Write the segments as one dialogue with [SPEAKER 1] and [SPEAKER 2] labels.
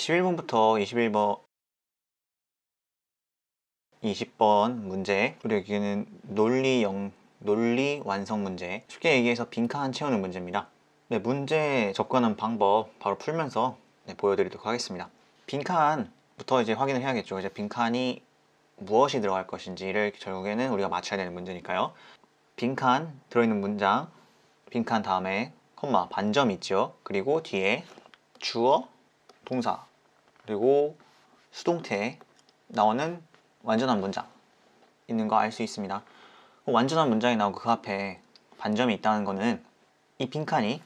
[SPEAKER 1] 11번부터 20번 문제, 그리고 여기는 논리 완성 문제, 쉽게 얘기해서 빈칸 채우는 문제입니다. 네, 문제 접근하는 방법 바로 풀면서 보여드리도록 하겠습니다. 빈칸부터 이제 확인을 해야겠죠. 이제 빈칸이 무엇이 들어갈 것인지를 결국에는 우리가 맞춰야 되는 문제니까요. 빈칸 들어있는 문장, 빈칸 다음에 콤마, 반점 있죠. 그리고 뒤에 주어, 동사, 그리고 수동태 나오는 완전한 문장 있는 거 알 수 있습니다. 완전한 문장이 나오고 그 앞에 반점이 있다는 거는 이 빈칸이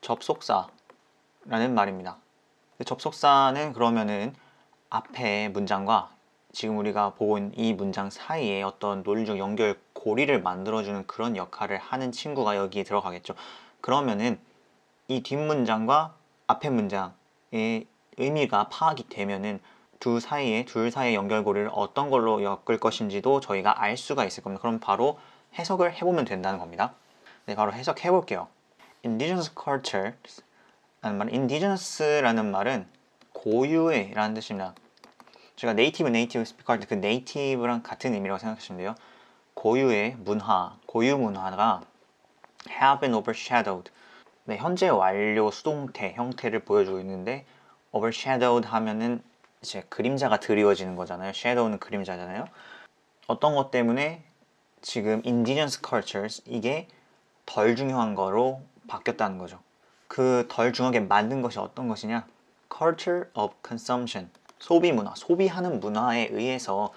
[SPEAKER 1] 접속사라는 말입니다. 접속사는 그러면은 앞에 문장과 지금 우리가 보고 있는 이 문장 사이에 어떤 논리적 연결 고리를 만들어주는 그런 역할을 하는 친구가 여기에 들어가겠죠. 그러면은 이 뒷문장과 앞에 문장의 의미가 파악이 되면은 둘 사이의 연결고리를 어떤 걸로 엮을 것인지도 저희가 알 수가 있을 겁니다. 그럼 바로 해석을 해보면 된다는 겁니다. 네, 바로 해석해 볼게요. Indigenous cultures 라는 말, Indigenous라는 말은 고유의 라는 뜻입니다. 제가 네이티브 스피커 할 때 그 네이티브랑 같은 의미라고 생각하시면 돼요. 고유의 문화, 고유 문화가 have been overshadowed. 네, 현재 완료 수동태 형태를 보여주고 있는데 overshadowed 하면은 이제 그림자가 드리워지는 거잖아요. shadow는 그림자잖아요. 어떤 것 때문에 지금 indigenous cultures 이게 덜 중요한 거로 바뀌었다는 거죠. 그 덜 중요하게 만든 것이 어떤 것이냐? culture of consumption, 소비 문화, 소비하는 문화에 의해서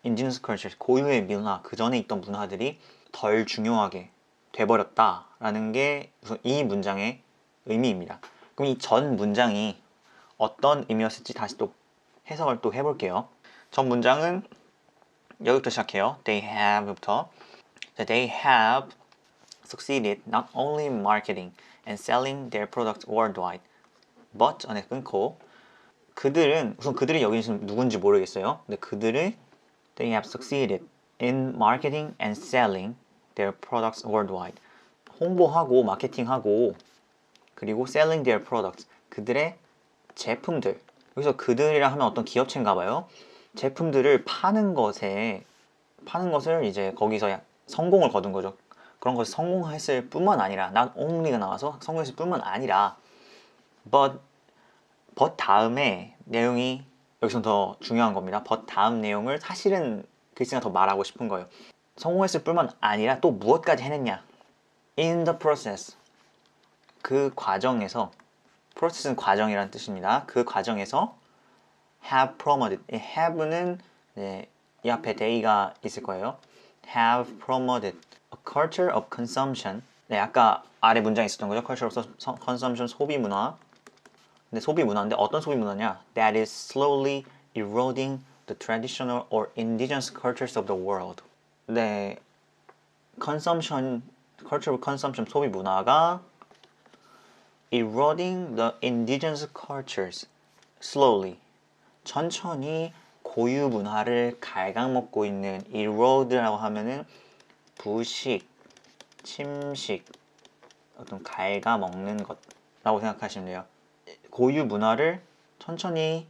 [SPEAKER 1] indigenous cultures, 고유의 문화, 그 전에 있던 문화들이 덜 중요하게 돼버렸다라는 게 우선 이 문장의 의미입니다. 그럼 이 전 문장이 어떤 의미였을지 다시 또 해석을 또 해볼게요. 전 문장은 여기부터 시작해요. They have부터. They have succeeded not only in marketing and selling their products worldwide, but 안에 끊고 그들은 우선 그들이 여기 지금 누군지 모르겠어요. 근데 그들은 They have succeeded in marketing and selling their products worldwide. 홍보하고 마케팅하고 그리고 selling their products, 그들의 제품들, 여기서 그들이라 하면 어떤 기업체인가 봐요. 제품들을 파는 것을 이제 거기서 성공을 거둔 거죠. 그런 것을 성공했을 뿐만 아니라 not only가 나와서 성공했을 뿐만 아니라 but 다음에 내용이 여기서 더 중요한 겁니다. but 다음 내용을 사실은 글씨가 더 말하고 싶은 거예요. 성공했을 뿐만 아니라 또 무엇까지 해냈냐. in the process, 그 과정에서, process는 과정이라는 뜻입니다. 그 과정에서 have promoted, have는 이 앞에 they가 있을 거예요. have promoted a culture of consumption. 네, 아까 아래 문장에 있었던 거죠. culture of consumption, 소비 문화. 근데 소비 문화인데 어떤 소비 문화냐? That is slowly eroding the traditional or indigenous cultures of the world. 네, consumption, culture of consumption, 소비 문화가 eroding the indigenous cultures slowly, 천천히 고유 문화를 갉아먹고 있는. erode라고 하면은 부식, 침식, 어떤 갉아먹는 것라고 생각하시면 돼요. 고유 문화를 천천히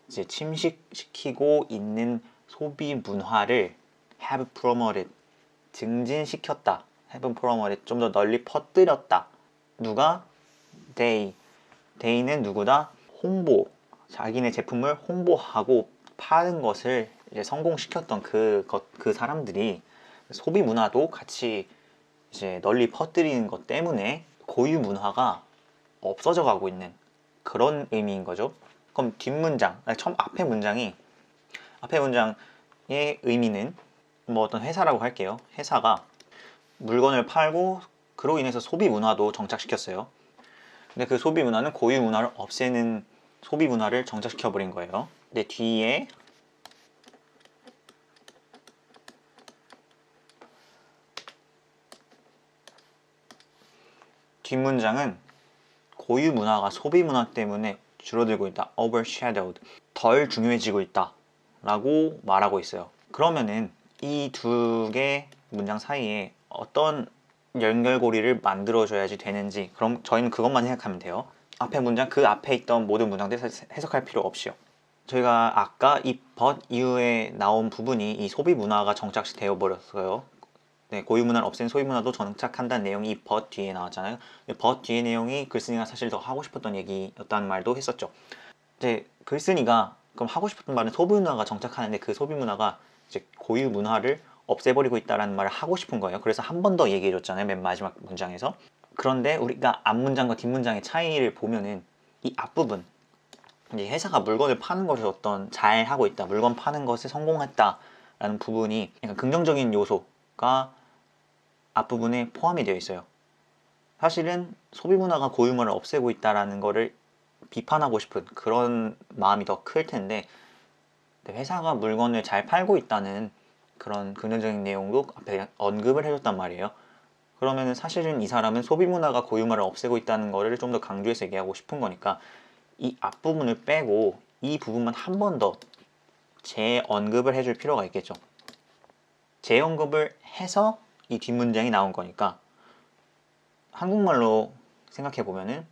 [SPEAKER 1] 이제 침식시키고 있는 소비 문화를 have promoted, 증진시켰다. have promoted, 좀 더 널리 퍼뜨렸다. 누가? they는 누구다? 홍보, 자기네 제품을 홍보하고 파는 것을 이제 성공시켰던 그 사람들이 소비 문화도 같이 이제 널리 퍼뜨리는 것 때문에 고유 문화가 없어져 가고 있는 그런 의미인 거죠. 그럼 뒷문장, 앞에 문장의 의미는 뭐 어떤 회사라고 할게요. 회사가 물건을 팔고 그로 인해서 소비 문화도 정착시켰어요. 근데 그 소비 문화는 고유 문화를 없애는 소비 문화를 정착시켜 버린 거예요. 근데 뒤에 뒷문장은 고유 문화가 소비 문화 때문에 줄어들고 있다. overshadowed, 덜 중요해지고 있다 라고 말하고 있어요. 그러면은 이 두 개 문장 사이에 어떤 연결고리를 만들어줘야지 되는지, 그럼 저희는 그것만 생각하면 돼요. 앞에 문장 그 앞에 있던 모든 문장들 해석할 필요 없이요. 저희가 아까 이 but 이후에 나온 부분이 이 소비 문화가 정착되어 버렸어요. 네, 고유 문화를 없앤 소비 문화도 정착한다는 내용이 이 but 뒤에 나왔잖아요. but 뒤에 내용이 글쓴이가 사실 더 하고 싶었던 얘기였다는 말도 했었죠. 이제 글쓴이가 그럼 하고 싶었던 말은 소비 문화가 정착하는데 그 소비 문화가 이제 고유 문화를 없애버리고 있다라는 말을 하고 싶은 거예요. 그래서 한 번 더 얘기해 줬잖아요. 맨 마지막 문장에서. 그런데 우리가 앞문장과 뒷문장의 차이를 보면은 이 앞부분, 이제 회사가 물건을 파는 것을 어떤 잘 하고 있다, 물건 파는 것에 성공했다라는 부분이 약간 긍정적인 요소가 앞부분에 포함이 되어 있어요. 사실은 소비 문화가 고유 문화를 없애고 있다라는 거를 비판하고 싶은 그런 마음이 더 클 텐데, 회사가 물건을 잘 팔고 있다는 그런 긍정적인 내용도 앞에 언급을 해줬단 말이에요. 그러면은 사실은 이 사람은 소비 문화가 고유 문화를 없애고 있다는 거를 좀 더 강조해서 얘기하고 싶은 거니까 이 앞부분을 빼고 이 부분만 한 번 더 재언급을 해줄 필요가 있겠죠. 재언급을 해서 이 뒷문장이 나온 거니까 한국말로 생각해 보면은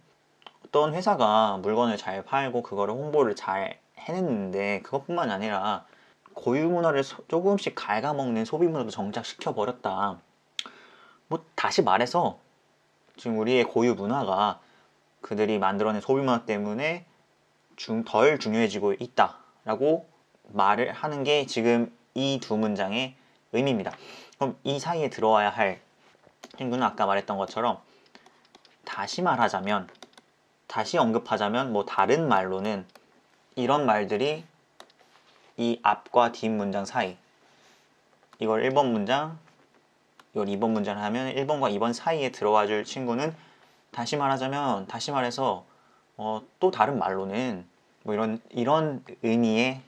[SPEAKER 1] 어떤 회사가 물건을 잘 팔고 그거를 홍보를 잘 해냈는데 그것뿐만 아니라 고유 문화를 조금씩 갉아먹는 소비 문화도 정착시켜 버렸다. 뭐 다시 말해서 지금 우리의 고유 문화가 그들이 만들어낸 소비 문화 때문에 덜 중요해지고 있다라고 말을 하는 게 지금 이 두 문장의 의미입니다. 그럼 이 사이에 들어와야 할 친구는 아까 말했던 것처럼 다시 말하자면, 다시 언급하자면 뭐 다른 말로는 이런 말들이 이 앞과 뒷 문장 사이, 이걸 1번 문장, 이걸 2번 문장을 하면 1번과 2번 사이에 들어와 줄 친구는 다시 말하자면, 다시 말해서 또 다른 말로는 뭐 이런 의미의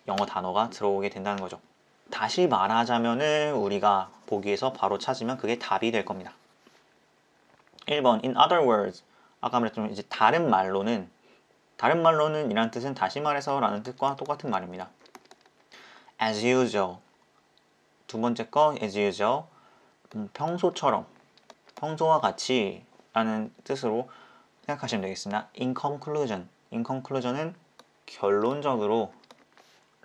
[SPEAKER 1] 영어 단어가 들어오게 된다는 거죠. 다시 말하자면을 우리가 보기에서 바로 찾으면 그게 답이 될 겁니다. 1번 in other words, 아까 말했지만 이제 다른 말로는 이란 뜻은 다시 말해서 라는 뜻과 똑같은 말입니다. as usual, 두 번째 거 as usual, 평소처럼, 평소와 같이 라는 뜻으로 생각하시면 되겠습니다. in conclusion은 결론적으로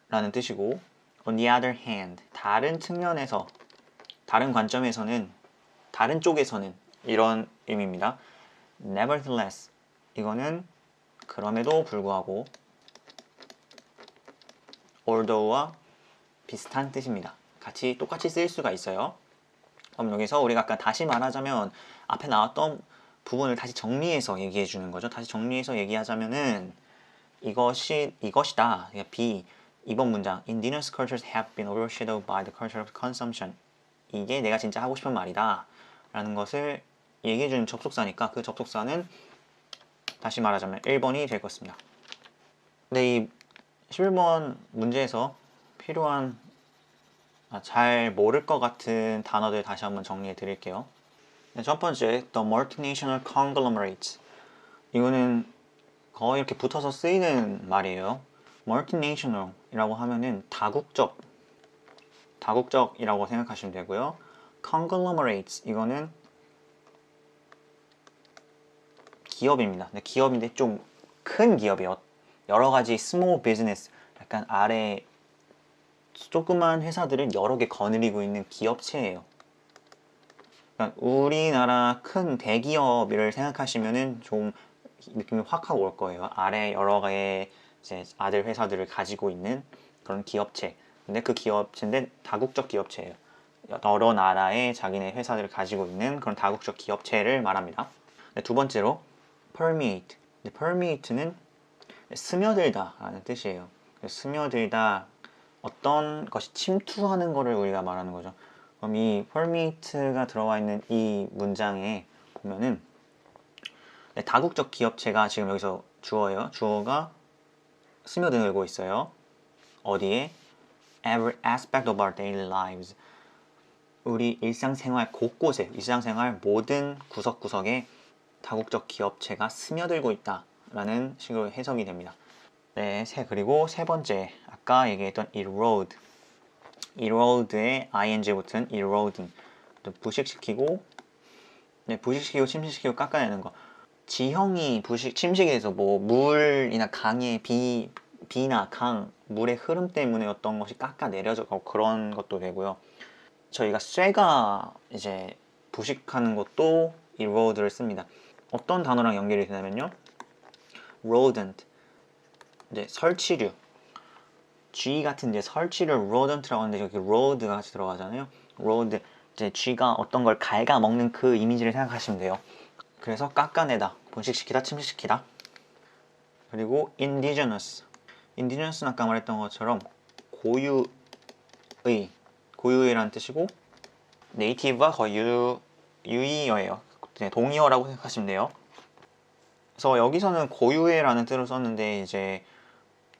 [SPEAKER 1] 라는 뜻이고, on the other hand, 다른 측면에서, 다른 관점에서는, 다른 쪽에서는 이런 의미입니다. nevertheless, 이거는 그럼에도 불구하고, although와 비슷한 뜻입니다. 똑같이 쓰일 수가 있어요. 그럼 여기서 우리가 아까 다시 말하자면 앞에 나왔던 부분을 다시 정리해서 얘기해 주는 거죠. 다시 정리해서 얘기하자면은 이것이다. B 2번 문장 Indigenous cultures have been overshadowed by the culture of consumption. 이게 내가 진짜 하고 싶은 말이다 라는 것을 얘기해 주는 접속사니까 그 접속사는 다시 말하자면 1번이 될 것입니다. 근데 이 11번 문제에서 필요한 잘 모를 것 같은 단어들 다시 한번 정리해 드릴게요. 첫 번째, the multinational conglomerates. 이거는 거의 이렇게 붙어서 쓰이는 말이에요. multinational이라고 하면은 다국적이라고 생각하시면 되고요. conglomerates, 이거는 기업입니다. 기업인데 좀 큰 기업이에요. 여러 가지 small business, 약간 아래 조그만 회사들을 여러 개 거느리고 있는 기업체예요. 그러니까 우리나라 큰 대기업을 생각하시면은 좀 느낌이 확 하고 올 거예요. 아래 여러 개의 이제 아들 회사들을 가지고 있는 그런 기업체. 근데 그 기업체인데 다국적 기업체예요. 여러 나라의 자기네 회사들을 가지고 있는 그런 다국적 기업체를 말합니다. 두 번째로 permeate. permeate는 스며들다 라는 뜻이에요. 스며들다, 어떤 것이 침투하는 것을 우리가 말하는 거죠. 그럼 이 permeate가 들어와 있는 이 문장에 보면은 다국적 기업체가 지금 여기서 주어예요. 주어가 스며들고 있어요. 어디에? Every aspect of our daily lives. 우리 일상생활 곳곳에, 일상생활 모든 구석구석에 다국적 기업체가 스며들고 있다라는 식으로 해석이 됩니다. 네, 그리고 세 번째, 아까 얘기했던 erode의 ing 붙은 eroding, 부식시키고 침식시키고 깎아내는 거. 지형이 침식이 돼서 뭐 물이나 강의 비나 강, 물의 흐름 때문에 어떤 것이 깎아 내려져가고 그런 것도 되고요. 저희가 쇠가 이제 부식하는 것도 이 erode를 씁니다. 어떤 단어랑 연결이 되냐면요. rodent, 이제 설치류. G 같은 이제 설치를 rodent라고 하는데 여기 road가 같이 들어가잖아요. road, 이제 G가 어떤 걸 갉아먹는 그 이미지를 생각하시면 돼요. 그래서 깎아내다, 분식시키다, 침식시키다. 그리고 indigenous. indigenous는 아까 말했던 것처럼 고유의라는 뜻이고 native가 거의 유의어예요. 동의어라고 생각하시면 돼요. 그래서 여기서는 고유의라는 뜻을 썼는데 이제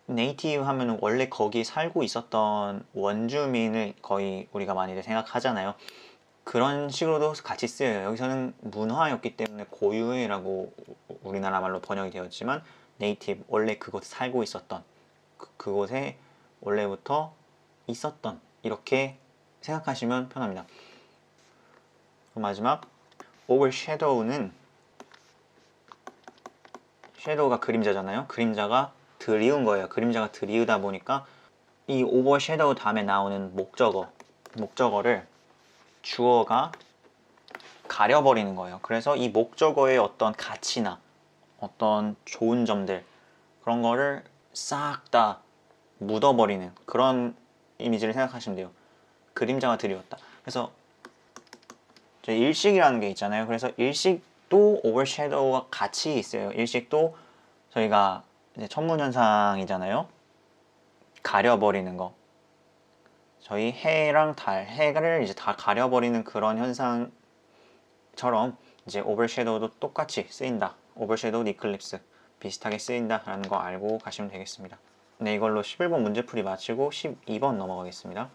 [SPEAKER 1] 네이티브 하면 원래 거기 살고 있었던 원주민을 거의 우리가 많이들 생각하잖아요. 그런 식으로도 같이 쓰여요. 여기서는 문화였기 때문에 고유의라고 우리나라 말로 번역이 되었지만 네이티브, 원래 그곳에 살고 있었던, 그곳에 원래부터 있었던, 이렇게 생각하시면 편합니다. 그럼 마지막 overshadow는, shadow가 그림자잖아요. 그림자가 드리운 거예요. 그림자가 드리우다 보니까 이 overshadow 다음에 나오는 목적어를 주어가 가려버리는 거예요. 그래서 이 목적어의 어떤 가치나 어떤 좋은 점들, 그런 거를 싹 다 묻어버리는 그런 이미지를 생각하시면 돼요. 그림자가 드리웠다. 그래서 일식이라는 게 있잖아요. 그래서 일식도 overshadow가 같이 있어요. 일식도 저희가 이제 천문현상이잖아요. 가려버리는 거. 저희 해랑 달, 해를 이제 다 가려버리는 그런 현상처럼 이제 overshadow도 똑같이 쓰인다. overshadow, eclipse 비슷하게 쓰인다라는 거 알고 가시면 되겠습니다. 네, 이걸로 11번 문제풀이 마치고 12번 넘어가겠습니다.